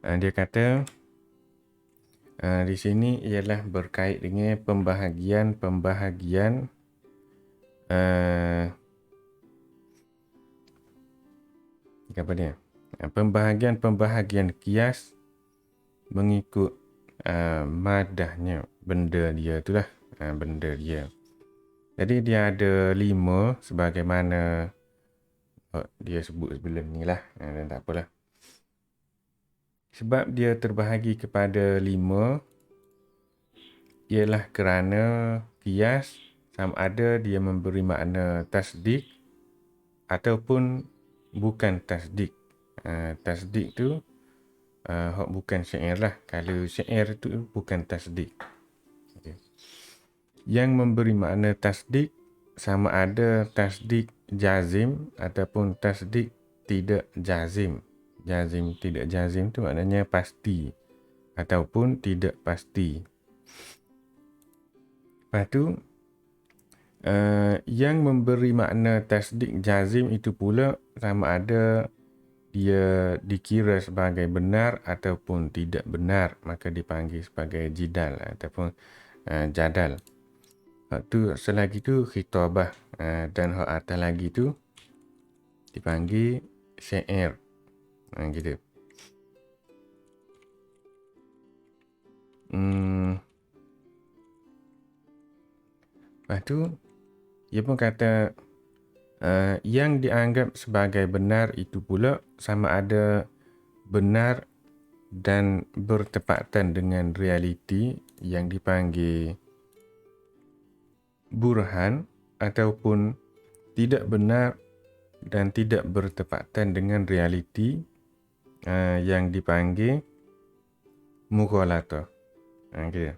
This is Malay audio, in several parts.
Dia kata di sini ialah berkait dengan pembahagian apa dia? Pembahagian kias mengikut madahnya benda dia itulah, benda dia. Jadi dia ada 5 sebagaimana dia sebut sebelum ni lah, dan tak apalah. Sebab dia terbahagi kepada 5 ialah kerana kias sama ada dia memberi makna tasdik ataupun bukan tasdik. Tasdik tu bukan syair lah. Kalau syair tu bukan tasdik. Okay. Yang memberi makna tasdik sama ada tasdik jazim ataupun tasdik tidak jazim. Jazim tidak jazim tu maknanya pasti ataupun tidak pasti. Lepas tu yang memberi makna tasdik jazim itu pula sama ada dia dikira sebagai benar ataupun tidak benar, maka dipanggil sebagai jidal ataupun jadal. Hak tu selagi tu khitabah, dan hak atas lagi tu dipanggil syair. Gitu. Lepas tu dia pun kata yang dianggap sebagai benar itu pula sama ada benar dan bertepatan dengan realiti yang dipanggil burhan, ataupun tidak benar dan tidak bertepatan dengan realiti yang dipanggil mughalatah. Okay.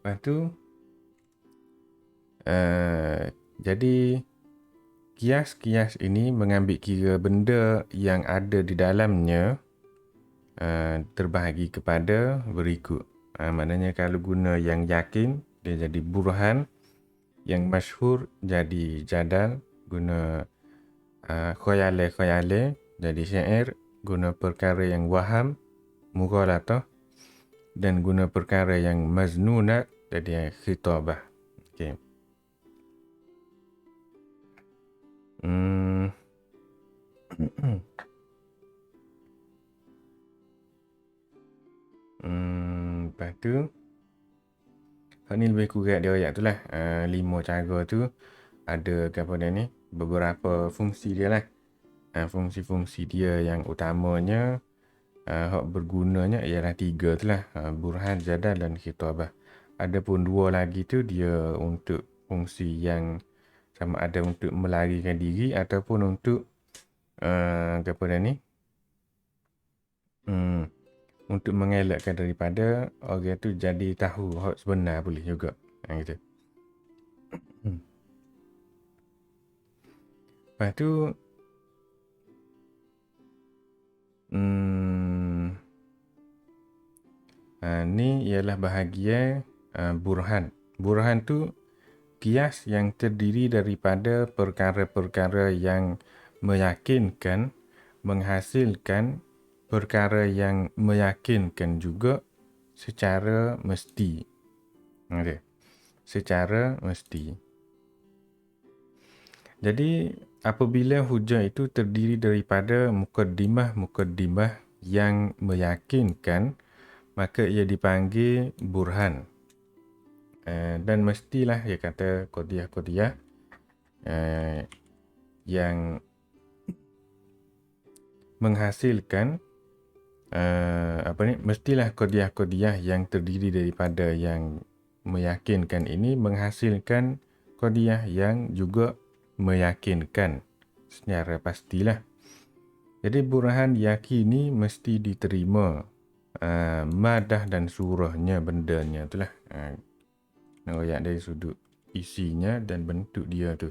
Lepas tu jadi kias-kias ini mengambil kira benda yang ada di dalamnya terbahagi kepada berikut. Maknanya kalau guna yang yakin dia jadi burhan, yang masyhur jadi jadal, guna khayale jadi syair, guna perkara yang waham mughalatah, dan guna perkara yang maznunat jadi khitabah. Okey. Lepas tu hak ni lebih kurang dia ayat tu lah. 5 cara tu ada apa dia ni, beberapa fungsi dia lah. Fungsi-fungsi dia yang utamanya hak bergunanya ialah 3 tu lah, burhan, jadal dan khitabah. Adapun 2 lagi tu dia untuk fungsi yang sama ada untuk melarikan diri ataupun untuk apa dia ni, untuk mengelakkan daripada orang tu jadi tahu hak sebenar boleh juga. Gitu. Lepas tu ni ialah bahagian burhan. Burhan tu kias yang terdiri daripada perkara-perkara yang meyakinkan, menghasilkan perkara yang meyakinkan juga secara mesti. Okay. Secara mesti. Jadi apabila hujah itu terdiri daripada mukaddimah yang meyakinkan, maka ia dipanggil burhan. Dan mestilah dia kata qadiyah yang menghasilkan mestilah qadiyah yang terdiri daripada yang meyakinkan ini menghasilkan qadiyah yang juga meyakinkan secara pastilah. Jadi burhan yakini mesti diterima madah dan surahnya, bendanya itulah. Ayat dari sudut isinya dan bentuk dia tu.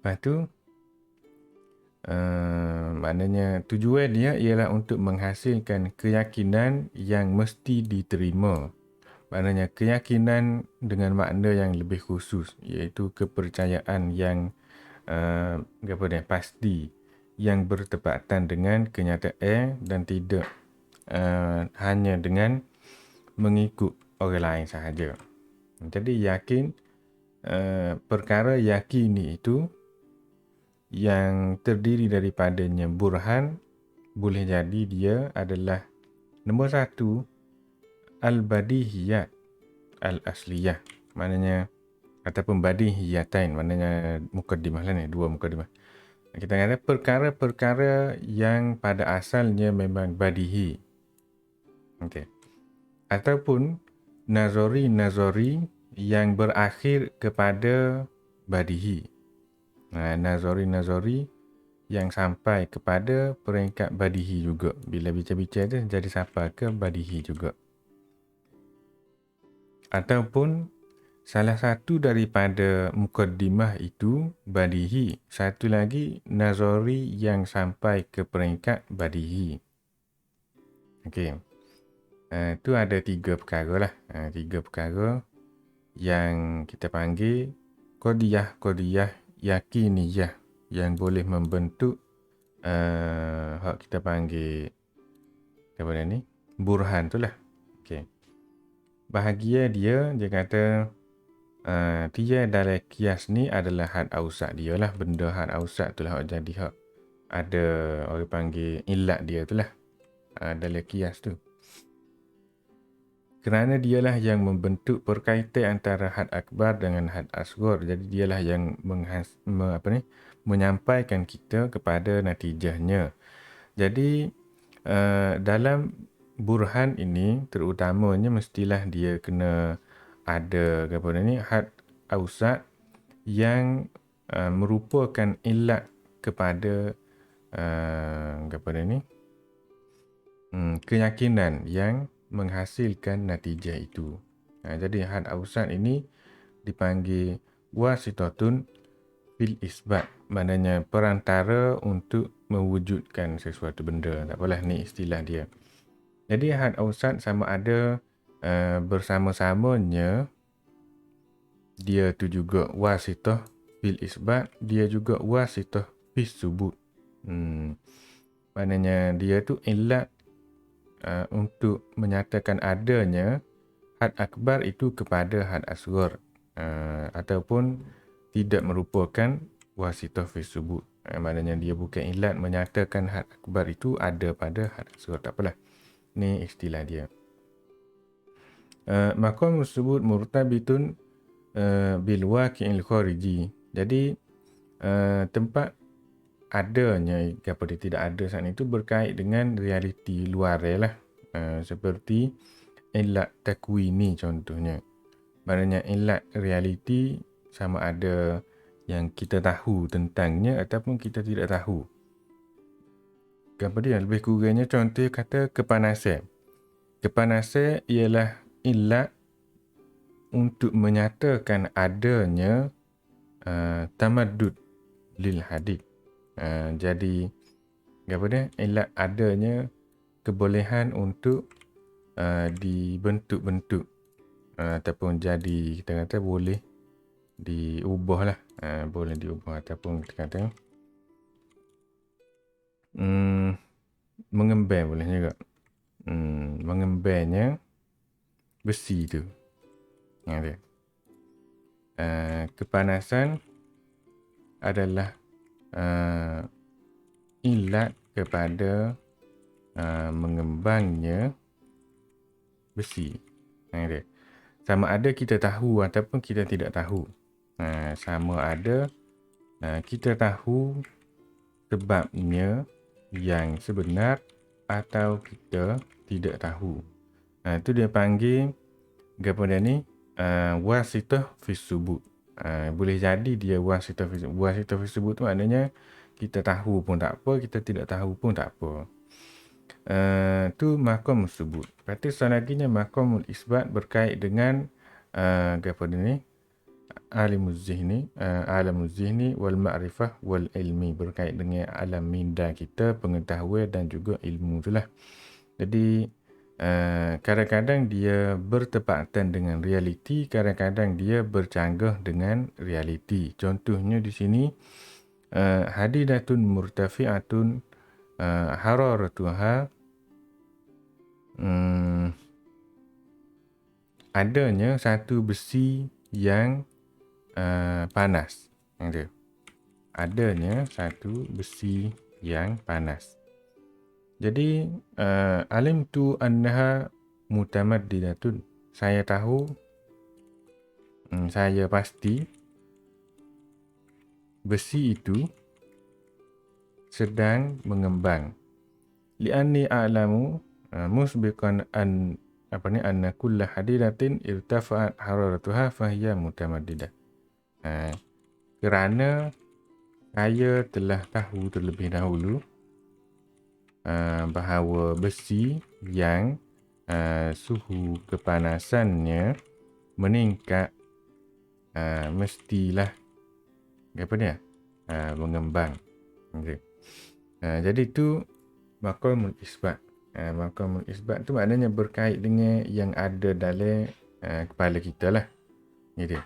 Lepas tu maknanya tujuan dia ialah untuk menghasilkan keyakinan yang mesti diterima Maknanya keyakinan dengan makna yang lebih khusus, iaitu kepercayaan yang pasti, yang bertepatan dengan kenyataan dan tidak hanya dengan mengikut orang lain sahaja. Jadi yakin, perkara yakini itu yang terdiri daripadanya burhan, boleh jadi dia adalah nombor satu, al-badihiyat al-asliyah, maknanya ataupun badihiyatain, maknanya mukaddimah lah ni, dua mukaddimah. Kita kata perkara-perkara yang pada asalnya memang badihi. Okey. Ataupun nazari yang berakhir kepada badihi. Nazari yang sampai kepada peringkat badihi juga. Bila bicara-bicara tu jadi sampai ke badihi juga. Ataupun salah satu daripada mukaddimah itu badihi. Satu lagi nazari yang sampai ke peringkat badihi. Okey. Itu ada tiga perkara lah. Tiga perkara yang kita panggil qadiyah yakiniyah yang boleh membentuk kita panggil apa ni? Burhan tu lah. Okey. Bahagia dia kata dia dalam kias ni adalah had ausat dia lah. Benda had ausat tu lah jadi hak ada orang panggil ilat dia tu lah dalam kias tu. Kerana dialah yang membentuk perkaitan antara had akbar dengan had asghar. Jadi dialah yang menyampaikan kita kepada natijahnya. Jadi dalam burhan ini terutamanya mestilah dia kena ada had ausat yang merupakan ilat kepada keyakinan yang menghasilkan natijah itu. Jadi had ausat ini dipanggil wasitatun fil isbat, maknanya perantara untuk mewujudkan sesuatu benda. Tak apalah, ni istilah dia. Jadi had ausat sama ada bersama-samanya dia tu juga wasitah fil isbat, dia juga wasitah fis subut. Maknanya dia tu ilat untuk menyatakan adanya had akbar itu kepada had asghar, ataupun tidak merupakan wasitah fi subut. Maknanya dia bukan ilat menyatakan had akbar itu ada pada had asghar. Tak apalah, ni istilah dia. Maqam subut murtabitun bil waqi'il khariji. Jadi tempat adanya kepada tidak ada saat itu berkait dengan realiti luar lah. Seperti ilat takwini contohnya. Maknanya ilat realiti sama ada yang kita tahu tentangnya ataupun kita tidak tahu. Kemudian lebih kurangnya contoh kata kepanasan. Kepanasan ialah ilat untuk menyatakan adanya tamaddud lil hadid. Jadi ilat adanya kebolehan untuk dibentuk-bentuk ataupun jadi, kita kata boleh diubah lah, boleh diubah ataupun kita kata mengemban boleh juga. Mengembannya besi tu. Kepanasan adalah ilat kepada mengembangnya besi. Sama ada kita tahu ataupun kita tidak tahu. Sama ada kita tahu sebabnya yang sebenar atau kita tidak tahu. Itu dia panggil wasitah fi subut. Boleh jadi dia wasitah fi subut. Wasitah fi subut tu maknanya kita tahu pun tak apa, kita tidak tahu pun tak apa. Tu maqam subut. Lepas tu selanjutnya maqamul isbat berkait dengan alimuz zihni wal ma'rifah wal ilmi, berkait dengan alam minda kita, pengetahuan dan juga ilmu tu lah. Jadi kadang-kadang dia bertepatan dengan realiti, kadang-kadang dia bercanggah dengan realiti. Contohnya di sini, hadidatun murtafi'atun, hararatuha, adanya satu besi yang panas. Yang dia. Adanya satu besi yang panas. Jadi, alim tu annaha mutamaddidatun. Saya tahu, saya pasti besi itu sedang mengembang. Li'anni a'lamu musbiqan anna kulla hadidatin irtafa'at hararatuha fahiya mutamaddidah. Kerana saya telah tahu terlebih dahulu bahawa besi yang suhu kepanasannya meningkat mestilah mengembang. Okay. Jadi itu maqamul isbat. Maqamul isbat tu maknanya berkait dengan yang ada dalam kepala kita lah. Gitu.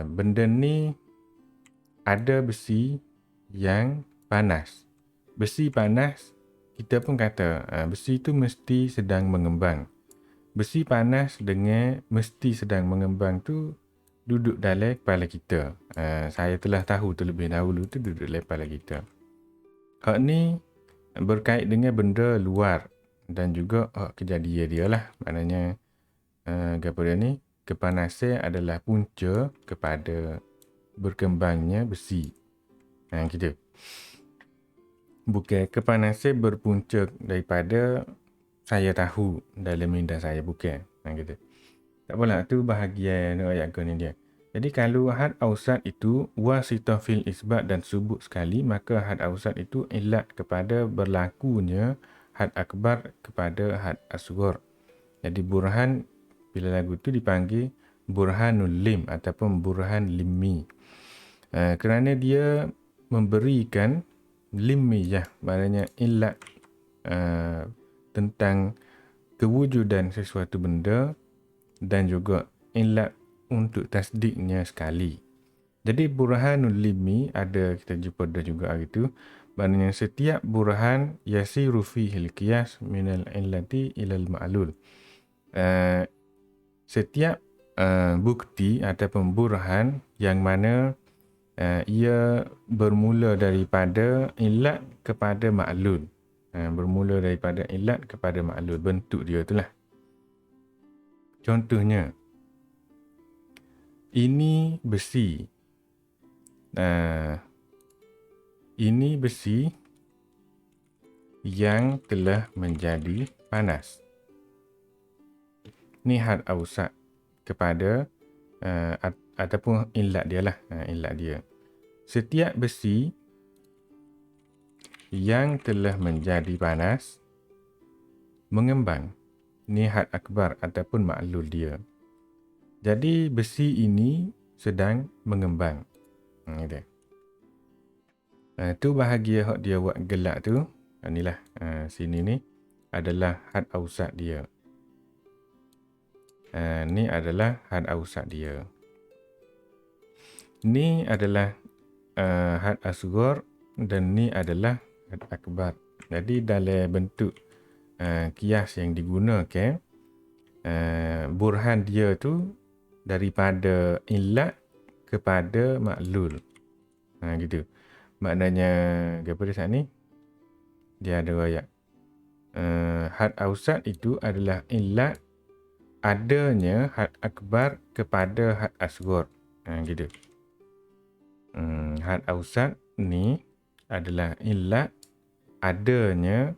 Benda ni ada besi yang panas. Besi panas, kita pun kata besi tu mesti sedang mengembang. Besi panas dengan mesti sedang mengembang tu duduk dalam kepala kita. Saya telah tahu terlebih dahulu tu duduk dalam kepala kita. Hak ni berkait dengan benda luar dan juga kejadian dia lah. Maknanya dia ni, kepanasan adalah punca kepada berkembangnya besi. Gitu. Bukan kepanasan berpunca daripada saya tahu dalam minda saya, bukan. Gitu. Tak apalah, tu bahagian ayat ni dia. Jadi kalau had ausat itu wasitah fil isbat dan subut sekali, maka had ausat itu ilat kepada berlakunya had akbar kepada had asghar. Jadi burhan bila lagu tu dipanggil burhanul lim ataupun burhan limmi. Kerana dia memberikan limiyah, maknanya ilat tentang kewujudan sesuatu benda dan juga ilat untuk tasdiknya sekali. Jadi burhanul limmi ada kita jumpa dah juga gitu. Maknanya setiap burhan yasiru fihil qiyas minal illati ilal ma'lul. Setiap bukti ataupun burhan yang mana ia bermula daripada ilat kepada ma'lul. Bermula daripada ilat kepada ma'lul. Bentuk dia itulah. Contohnya, ini besi. Ini besi yang telah menjadi panas. Ni had ausat kepada ataupun ilat dia lah. Ilat dia. Setiap besi yang telah menjadi panas mengembang. Ni had akbar ataupun ma'lul dia. Jadi besi ini sedang mengembang. Gitu. Tu bahagia hak dia buat gelak tu. Inilah sini ni adalah had ausat dia. Ni adalah had ausat dia. Ni adalah had asghar dan ni adalah had akbar. Jadi dalam bentuk kias yang digunakan, burhan dia tu daripada ilat kepada maklul. Gitu. Maknanya apa dia saat ni? Dia ada ayat. Had ausat itu adalah ilat adanya had akbar kepada had asghar. Gitu. Had ausat ni adalah ilat adanya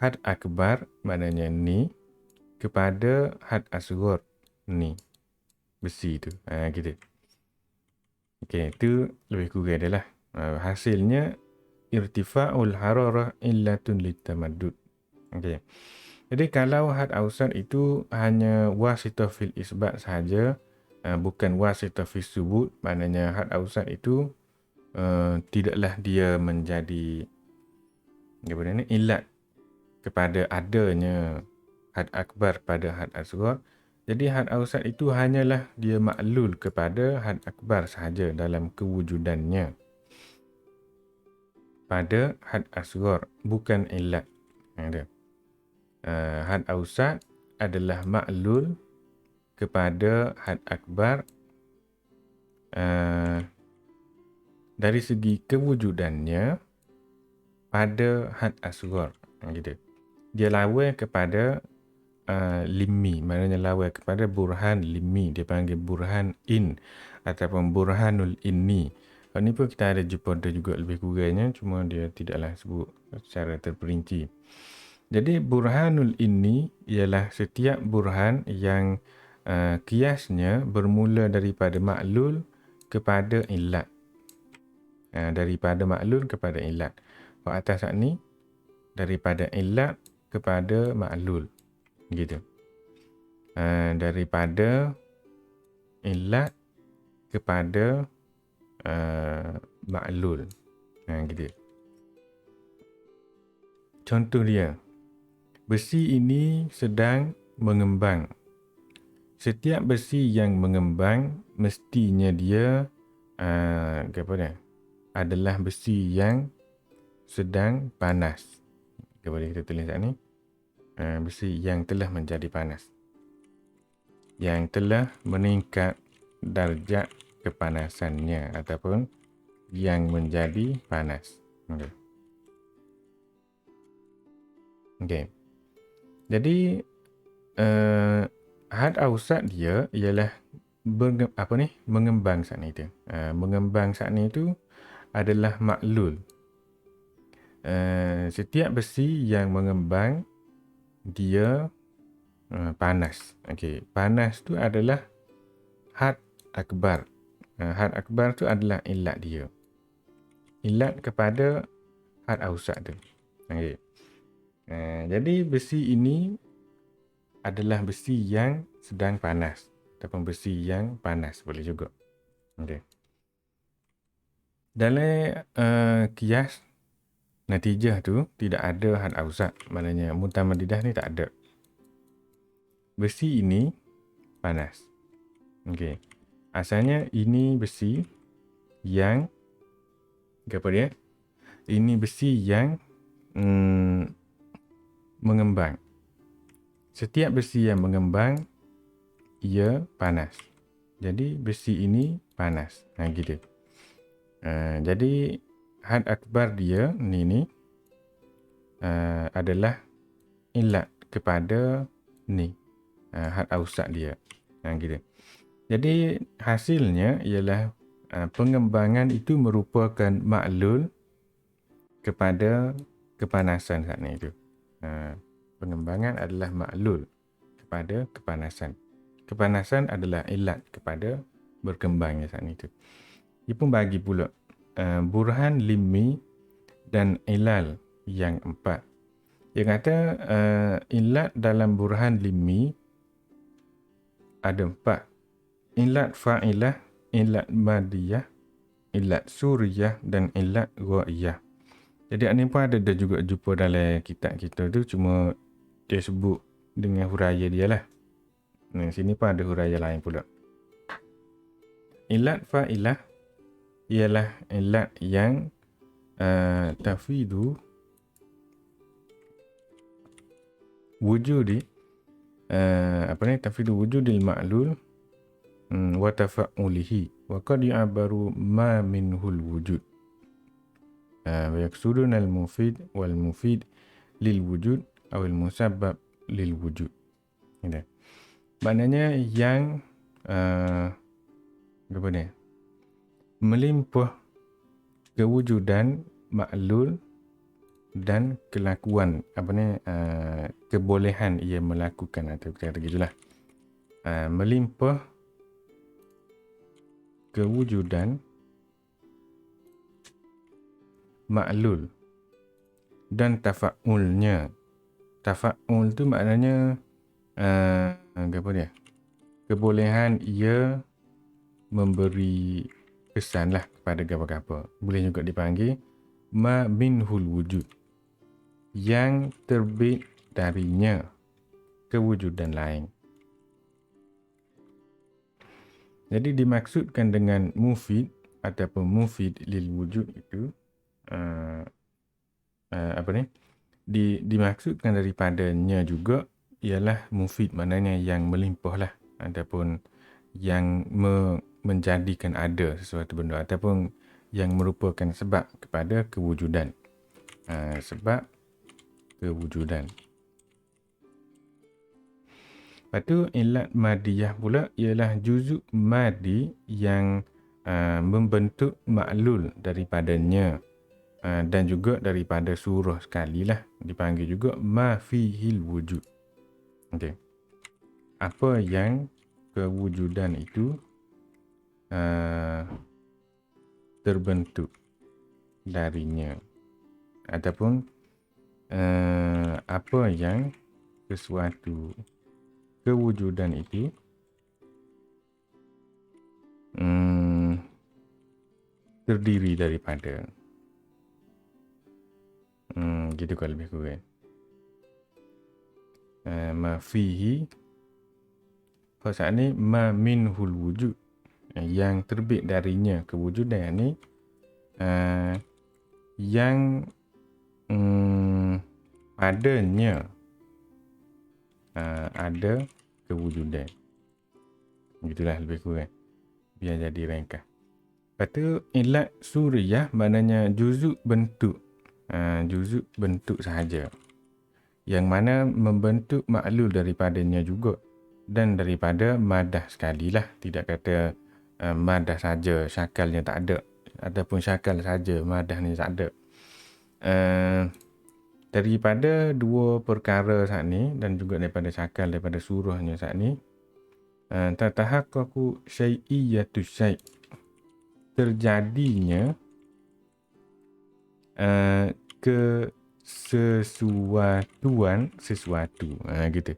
had akbar, maknanya ni, kepada had asghar ni, besi tu. Gitu. Okey, tu lebih kurang dia lah. Hasilnya irtifa'ul hararah illatun litamaddud. Okey. Jadi kalau had ausat itu hanya wasitah fil isbat sahaja, bukan wasitah fil subut, maknanya had ausat itu tidaklah dia menjadi ilat kepada adanya had akbar pada had asghar. Jadi had ausat itu hanyalah dia maklul kepada had akbar sahaja dalam kewujudannya. Pada had asghar, bukan illat. Had ausat adalah maklul kepada had akbar dari segi kewujudannya pada had asghar. Gitu. Dia lawai kepada limmi, maknanya lawai kepada burhan limmi. Dia panggil burhan in ataupun burhanul inni. Ni pun kita ada jumpa juga lebih kurangnya, cuma dia tidaklah sebut secara terperinci. Jadi burhanul inni ialah setiap burhan yang kiasnya bermula daripada maklul kepada illat. Daripada maklul kepada illat. Pada atas saat ni, daripada illat kepada maklul. Gitu. Daripada illat kepada maklul. Gitu. Contoh dia. Besi ini sedang mengembang. Setiap besi yang mengembang mestinya dia adalah besi yang sedang panas. Boleh kita tulis kat ni. Besi yang telah menjadi panas. Yang telah meningkat darjat kepanasannya ataupun yang menjadi panas. Okay. Jadi had ausat dia ialah mengembang saat ni tu. Mengembang saat ni tu adalah maklul. Setiap besi yang mengembang dia panas. Okey, panas tu adalah had akbar. Had akbar tu adalah illat dia. Illat kepada had ausat tu. Okey. Jadi besi ini adalah besi yang sedang panas ataupun besi yang panas boleh juga. Okey. Dalam kias natijah tu tidak ada had ausat, maknanya mutamadidah ni tak ada. Besi ini panas. Okey. Asalnya ini besi yang apa dia? Ini besi yang mengembang. Setiap besi yang mengembang ia panas. Jadi besi ini panas. Gitu. Jadi had akbar dia ni adalah illat kepada ni had ausat dia. Gitu. Jadi hasilnya ialah pengembangan itu merupakan maklul kepada kepanasan saat ni itu. Pengembangan adalah maklul kepada kepanasan. Kepanasan adalah illat kepada berkembangnya saat itu. Dia pun bagi pula burhan limmi dan ilal yang 4. Dia kata illat dalam burhan limmi ada 4. Illat fa'ilah, illat madiyah, illat suriyah dan illat ghaiyah. Jadi ini pun ada juga jumpa dalam kitab kita tu, cuma dia sebut dengan huraya dia lah. Sini pun ada huraya lain pula. Illat fa'ilah ialah illat yang tafidu wujudi tafidu wujudil ma'lul wa tafa'ulihi wa qad yu'abaru ma minhul wujud. ويقصدون المفيد والمفيد للوجود أو المسبب للوجود. Maknanya yang melimpah kewujudan maklul dan kelakuan kebolehan ia melakukan atau kata gitulah. Melimpah kewujudan maklul dan tafa'ulnya. Tafa'ul tu maknanya kebolehan ia memberi kesan lah kepada gapa-gapa. Boleh juga dipanggil ma minhul wujud, yang terbit darinya kewujudan lain. Jadi dimaksudkan dengan mufid ataupun mufid lil wujud itu dimaksudkan daripadanya juga ialah mufid, maknanya yang melimpah lah, ataupun yang menjadikan ada sesuatu benda, ataupun yang merupakan sebab kepada kewujudan. Sebab kewujudan. Lepas tu ilat madiyah pula ialah juzuk madi yang membentuk maklul daripadanya, dan juga daripada surah sekali lah, dipanggil juga ma fihil wujud. Okay. Apa yang kewujudan itu terbentuk darinya, ataupun apa yang sesuatu kewujudan itu terdiri daripada. Gitu kalau lebih kurang. Ma fihi, saat ni ma minhul wujud, yang terbit darinya kewujudan ni, yang padanya ada kewujudan. Gitulah lebih kurang, biar jadi ringkas. Lepas tu ilat suriyah maknanya juzuk bentuk, juzuk bentuk sahaja, yang mana membentuk maklul daripadanya juga, dan daripada madah sekali lah. Tidak kata madah saja, syakalnya tak ada, ataupun syakal saja, madah ni tak ada. Daripada dua perkara saat ni, dan juga daripada syakal, daripada surahnya saat ni, tatahaqqaqu syai'iyatu syai', terjadinya kesesuatuan sesuatu, gitu.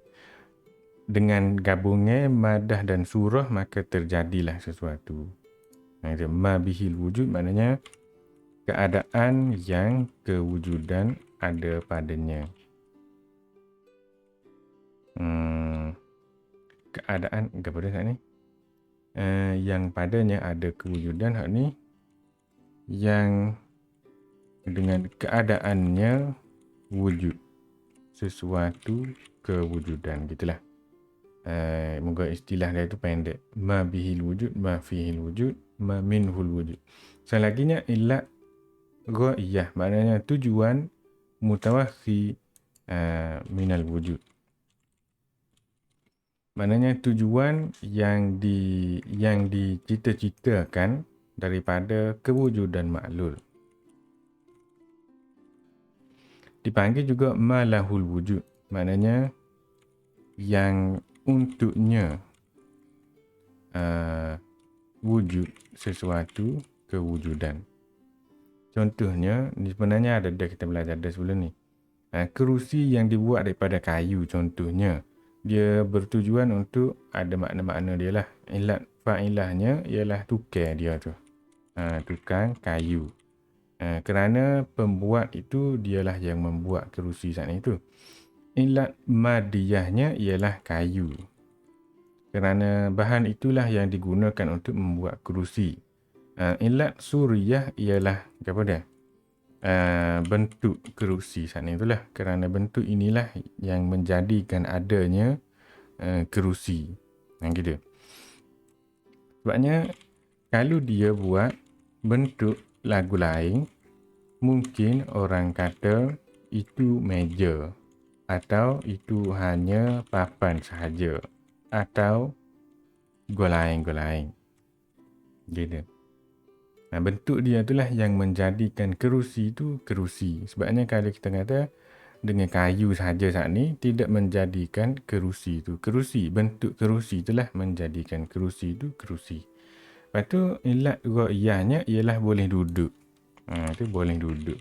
Dengan gabungnya madah dan surah, maka terjadilah sesuatu. Ma bihil wujud maknanya keadaan yang kewujudan ada padanya. Keadaan kepada saat ni, yang padanya ada kewujudan, hak ni yang dengan keadaannya wujud, sesuatu kewujudan, gitulah. Moga istilah dia tu pendek. Ma bihil wujud, ma fihil wujud, ma minhul wujud. Selaginya ilat ghaiyah, maknanya tujuan mutawakhi minal wujud. Maknanya tujuan yang dicita-citakan daripada kewujudan maklul. Dipanggil juga malahul wujud, maknanya yang untuknya wujud sesuatu kewujudan. Contohnya, sebenarnya ada dah kita belajar dah sebelum ni. Kerusi yang dibuat daripada kayu contohnya, dia bertujuan untuk ada makna-makna dia lah. Ilat fa'ilahnya ialah tukar dia tu, tukang kayu. Kerana pembuat itu dialah yang membuat kerusi saat itu. Ilat madiyahnya ialah kayu, kerana bahan itulah yang digunakan untuk membuat kerusi. Ilat suriyah ialah apa dia? Bentuk kerusi saat itulah, kerana bentuk inilah yang menjadikan adanya kerusi. Gitu. Sebabnya kalau dia buat bentuk lagu lain, mungkin orang kata itu meja, atau itu hanya papan sahaja, atau golaing-golaing. Gitu. Bentuk dia itulah yang menjadikan kerusi itu kerusi. Sebabnya kalau kita kata dengan kayu sahaja saat ni, tidak menjadikan kerusi itu kerusi. Bentuk kerusi itulah menjadikan kerusi itu kerusi. Lepas tu ilat ghaiyahnya ialah boleh duduk. Itu boleh duduk.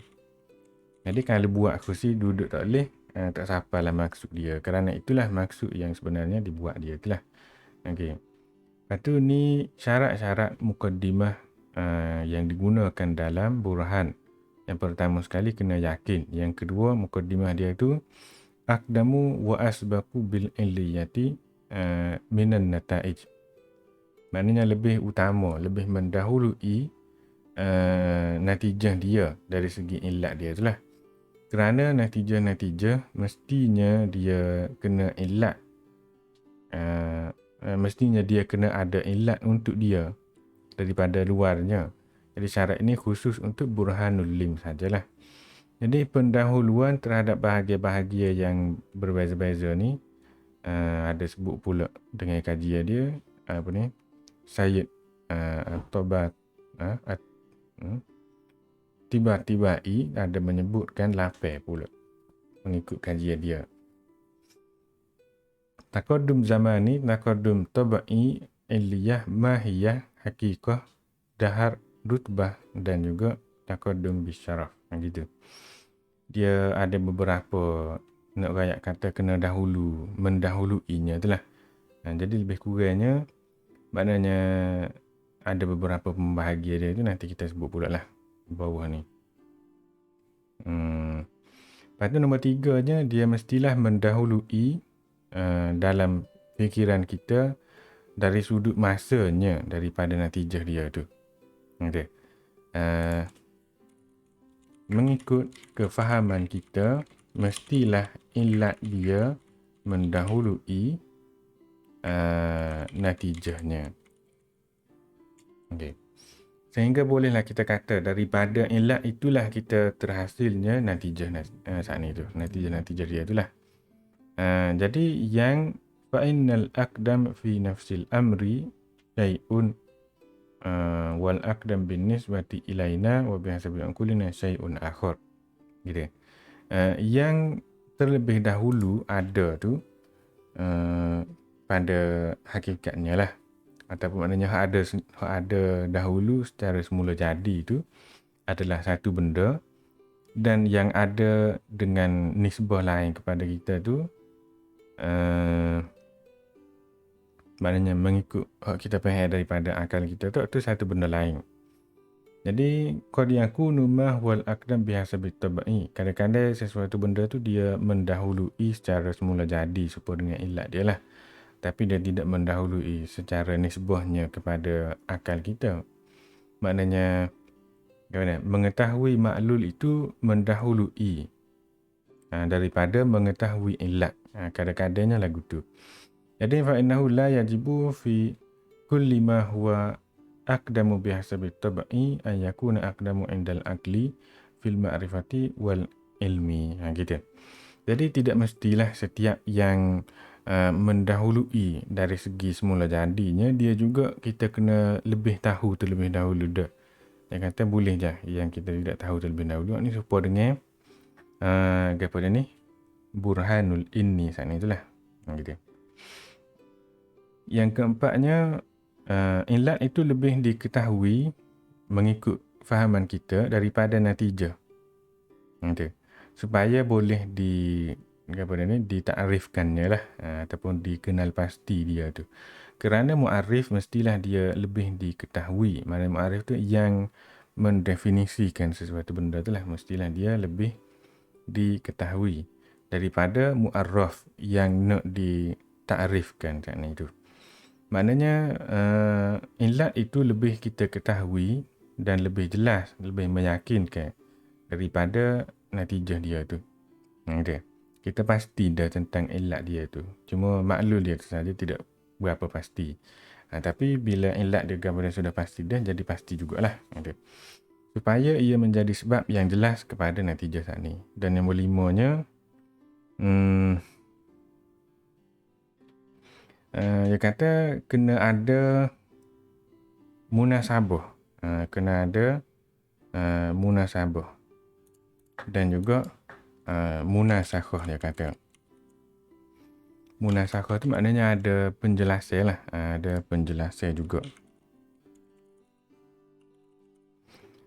Jadi kalau buat kerusi duduk tak boleh, tak sapalah maksud dia. Kerana itulah maksud yang sebenarnya dibuat dia itulah. Okey. Lepas tu ni syarat-syarat mukaddimah yang digunakan dalam burhan. Yang pertama sekali kena yakin. Yang kedua, mukaddimah dia tu aqdamu wa asbaqu bil illiyati minan nata'ij. Maknanya lebih utama, lebih mendahului natijah dia dari segi illat dia itulah. Kerana natijah-natijah mestinya dia kena illat. Mestinya dia kena ada illat untuk dia daripada luarnya. Jadi syarat ini khusus untuk burhanul lim sajalah. Jadi pendahuluan terhadap bahagia-bahagia yang berbeza-beza ni ada sebut pula dengan kajian dia Sayyid Tobat Tiba-tibai ada menyebutkan 8 pula mengikut kajian dia. Taqaddum zamani, taqaddum tabai, illiyah, mahiyah, hakikah, dahar, rutbah dan juga taqaddum bisyaraf. Gitu. Dia ada beberapa nak rakyat kata kena dahulu, mendahuluinya itulah. Jadi lebih kurangnya maknanya ada beberapa pembahagia dia tu nanti kita sebut pula lah bawah ni. Lepas tu nombor 3-nya dia mestilah mendahului dalam fikiran kita dari sudut masanya daripada natijah dia tu. Okay. Mengikut kefahaman kita mestilah illat dia mendahului natijahnya. Okay. Sehingga bolehlah kita kata daripada illat itulah kita terhasilnya natijah saat ni tu. Natijah-natijah dia itulah. Jadi yang fa'innal aqdam fi nafsil amri syai'un wal aqdam bin nisbati ilaina wa bihasabi ankulina syai'un akhar. Gitu. Yang terlebih dahulu ada tu pada hakikatnya lah. Ataupun maknanya hak ada dahulu secara semula jadi tu adalah satu benda, dan yang ada dengan nisbah lain kepada kita tu maknanya mengikut hak kita faham daripada akal kita tu satu benda lain. Jadi qad yakunu ma wal aqdam bihasabi tabai. Kadang-kadang sesuatu benda tu dia mendahului secara semula jadi supaya dengan illat dia lah. Tapi dia tidak mendahului secara nisbahnya kepada akal kita. Maknanya mengetahui maklul itu mendahului daripada mengetahui illat. Kadang-kadangnya lagu tu. Jadi fa'innahu la yajibu fi kulli ma huwa aqdamu bihasabi tabai an yakuna aqdamu indal aqli fil ma'rifati wal ilmi. Gitu. Jadi tidak mestilah setiap yang mendahului dari segi semula jadinya dia juga kita kena lebih tahu terlebih dahulu dah. Yang kata boleh je yang kita tidak tahu terlebih dahulu ni supaya dengan apa dia ni burhanul inni saat ni itulah. Gitu. Yang keempatnya illat itu lebih diketahui mengikut fahaman kita daripada natijah. Gitu. Supaya boleh ditakrifkannya lah ataupun dikenal pasti dia tu. Kerana mu'arif mestilah dia lebih diketahui. Maknanya mu'arif tu yang mendefinisikan sesuatu benda tu lah, mestilah dia lebih diketahui daripada mu'arraf yang nak ditakrifkan kat ni tu. Maknanya illat itu lebih kita ketahui dan lebih jelas, lebih meyakinkan daripada natijah dia tu. Gitu. Kita pasti dah tentang illat dia tu. Cuma maklul dia tu saja tidak berapa pasti. Tapi bila illat dia gambar sudah pasti dah, jadi pasti jugalah. Gitu. Supaya ia menjadi sebab yang jelas kepada natijah saat ni. Dan yang berlimanya, dia kata kena ada munasabah. Kena ada munasabah. Dan juga munasakhah dia kata. Munasakhah tu maknanya ada penjelasan lah. Ada penjelasan juga.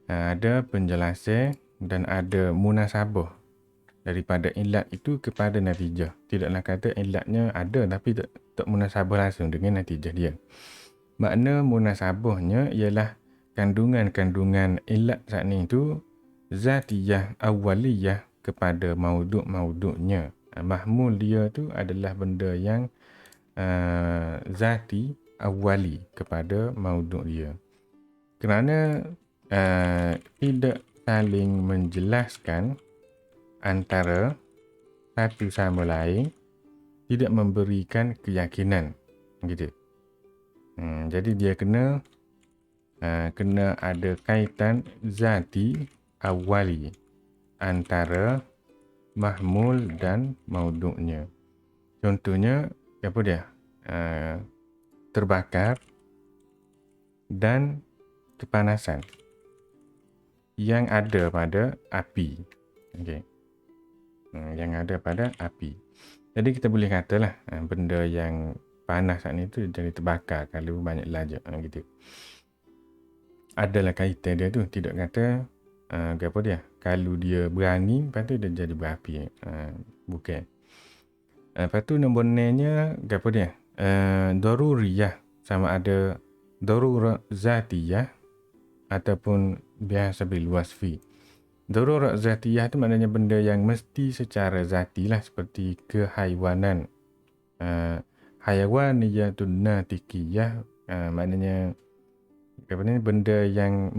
Ada penjelasan dan ada munasabah daripada illat itu kepada natijah. Tidaklah kata illatnya ada tapi tak munasabah langsung dengan natijah dia. Makna munasabahnya ialah kandungan-kandungan illat saat ni tu zatiyah awaliyah kepada mauduk-mauduknya. Mahmul dia tu adalah benda yang zati awali kepada mauduk dia. Kerana tidak saling menjelaskan antara satu sama lain, tidak memberikan keyakinan gitu. Jadi dia kena ada kaitan zati awali antara mahmul dan mauduknya. Contohnya apa dia? Terbakar dan kepanasan yang ada pada api. Okey. Yang ada pada api. Jadi kita boleh katalah benda yang panas saat ni tu jadi terbakar kalau banyak lajak gitu. Adalah kaitan dia tu, tidak kata apa dia? Kalau dia berani lepas tu dia jadi berapi. Bukan. Lepas tu nombor 9-nya apa dia? Daruriyah, sama ada darurat zatiyah ataupun biasa bil wasfi. Darurat zatiyah tu maknanya benda yang mesti secara zati lah, seperti kehaiwanan. Hayawaniyatun natikiyah, maknanya apa ni, benda yang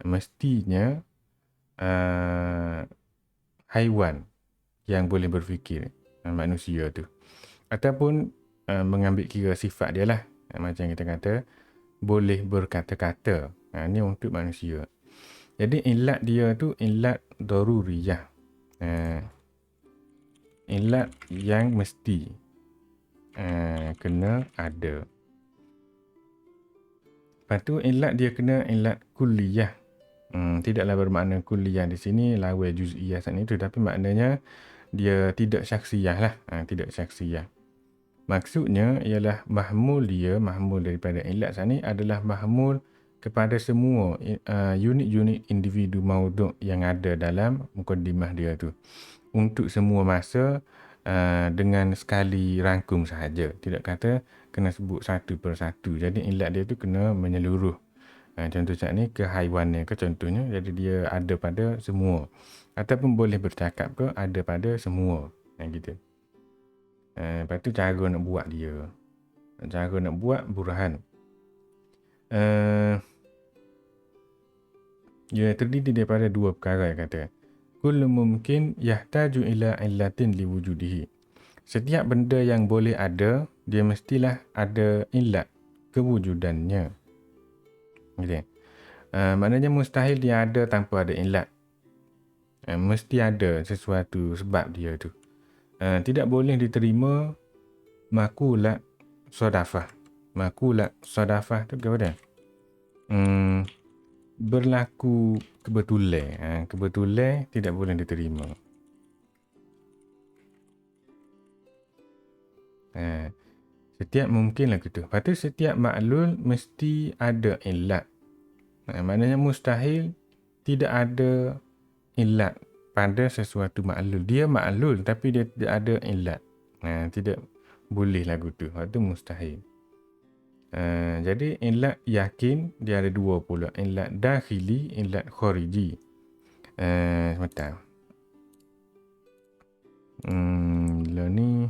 mestinya haiwan yang boleh berfikir, manusia tu, ataupun mengambil kira sifat dia lah, macam kita kata boleh berkata-kata, ni untuk manusia. Jadi ilat dia tu ilat daruriyah, ilat yang mesti kena ada. Lepas tu ilat dia kena ilat kulliyah. Tidaklah bermakna kulliyah di sini lawan juz'iyah saat ni tu, tapi maknanya dia tidak syaksiyah lah, tidak syaksiyah. Maksudnya ialah mahmul daripada ilat saat ni adalah mahmul kepada semua unit-unit individu mauduk yang ada dalam mukaddimah dia tu, untuk semua masa, dengan sekali rangkum sahaja, tidak kata kena sebut satu per satu. Jadi ilat dia tu kena menyeluruh. Contoh saat ni kehaiwanan ke contohnya, jadi dia ada pada semua, ataupun boleh bercakap ke ada pada semua, gitu. Lepas tu cara nak buat dia, cara nak buat burhan. Dia terdiri daripada dua perkara, kata kullu mumkin yahtaju ila illatin liwujudihi. Setiap benda yang boleh ada, dia mestilah ada illat kewujudannya. Gitu. Maknanya mustahil dia ada tanpa ada illat. Mesti ada sesuatu sebab dia tu. Tidak boleh diterima makulat sodafah. Makulat sodafah tu apa dia? Berlaku kebetulan. Kebetulan tidak boleh diterima. Setiap mungkin lah gitu. Lepas tu setiap maklul mesti ada illat. Maknanya mustahil tidak ada illat pada sesuatu maklul. Dia maklul tapi dia tidak ada illat. Tidak boleh lagu tu. Itu mustahil. Jadi illat yakin dia ada dua pula. Illat dakhili, illat khariji. Sebentar. Lah ni.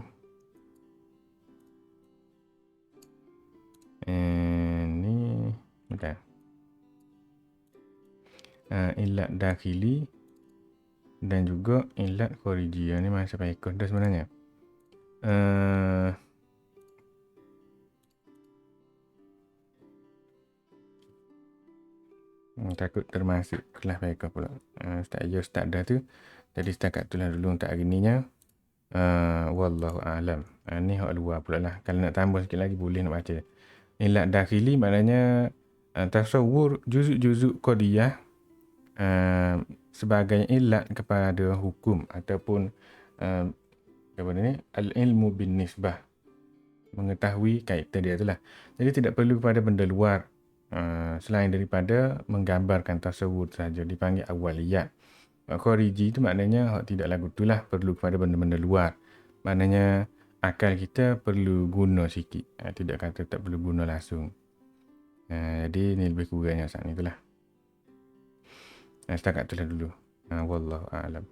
Ni. Sebentar. Illat dakhili dan juga illat khariji. Ni masa paikah dah sebenarnya. Takut termasuk kelas paikah pula. Start dah tu. Jadi setakat tu lah dulu untuk hari ni nya. Wallahu a'lam. Ni hak luar pula lah. Kalau nak tambah sikit lagi boleh nak baca. Illat dakhili maknanya tasawur juzuk-juzuk qadiyah sebagai illat kepada hukum ataupun apa ni, al-ilmu bin nisbah, mengetahui kaitan dia itulah. Jadi tidak perlu kepada benda luar selain daripada menggambarkan tasawur saja, dipanggil awaliyat. Khariji itu maknanya tidak lagu itulah, perlu kepada benda-benda luar. Maknanya akal kita perlu guna sikit, tidak kata tak perlu guna langsung. Jadi ni lebih kurangnya saat ni itulah. Setakat itulah dulu. Wallahu a'lam.